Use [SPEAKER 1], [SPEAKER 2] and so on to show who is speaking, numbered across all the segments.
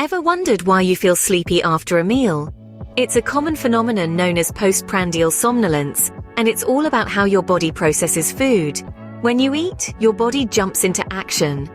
[SPEAKER 1] Ever wondered why you feel sleepy after a meal? It's a common phenomenon known as postprandial somnolence, and it's all about how your body processes food. When you eat, your body jumps into action.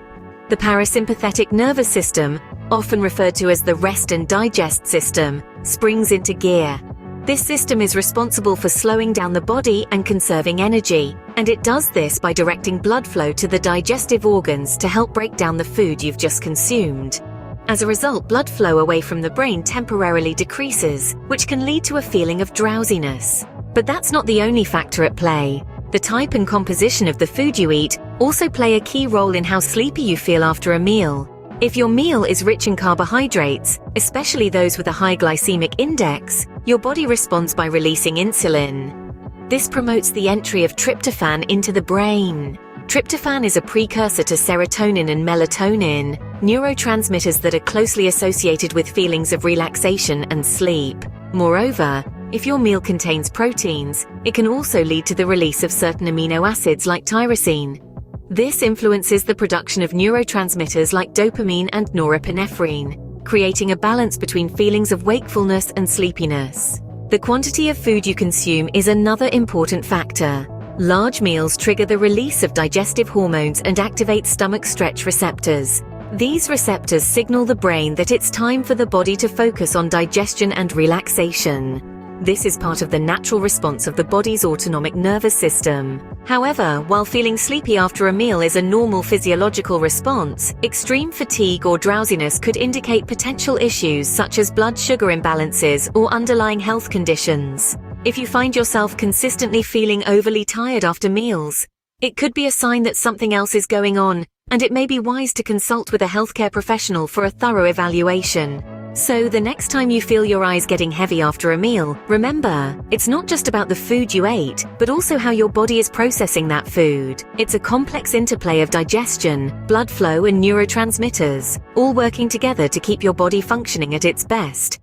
[SPEAKER 1] The parasympathetic nervous system, often referred to as the rest and digest system, springs into gear. This system is responsible for slowing down the body and conserving energy, and it does this by directing blood flow to the digestive organs to help break down the food you've just consumed. As a result, blood flow away from the brain temporarily decreases, which can lead to a feeling of drowsiness. But that's not the only factor at play. The type and composition of the food you eat also play a key role in how sleepy you feel after a meal. If your meal is rich in carbohydrates, especially those with a high glycemic index, your body responds by releasing insulin. This promotes the entry of tryptophan into the brain. Tryptophan is a precursor to serotonin and melatonin, neurotransmitters that are closely associated with feelings of relaxation and sleep. Moreover, if your meal contains proteins, it can also lead to the release of certain amino acids like tyrosine. This influences the production of neurotransmitters like dopamine and norepinephrine, creating a balance between feelings of wakefulness and sleepiness. The quantity of food you consume is another important factor. Large meals trigger the release of digestive hormones and activate stomach stretch receptors. These receptors signal the brain that it's time for the body to focus on digestion and relaxation. This is part of the natural response of the body's autonomic nervous system. However, while feeling sleepy after a meal is a normal physiological response, extreme fatigue or drowsiness could indicate potential issues such as blood sugar imbalances or underlying health conditions. If you find yourself consistently feeling overly tired after meals, it could be a sign that something else is going on, and it may be wise to consult with a healthcare professional for a thorough evaluation. So the next time you feel your eyes getting heavy after a meal, remember, it's not just about the food you ate, but also how your body is processing that food. It's a complex interplay of digestion, blood flow, and neurotransmitters, all working together to keep your body functioning at its best.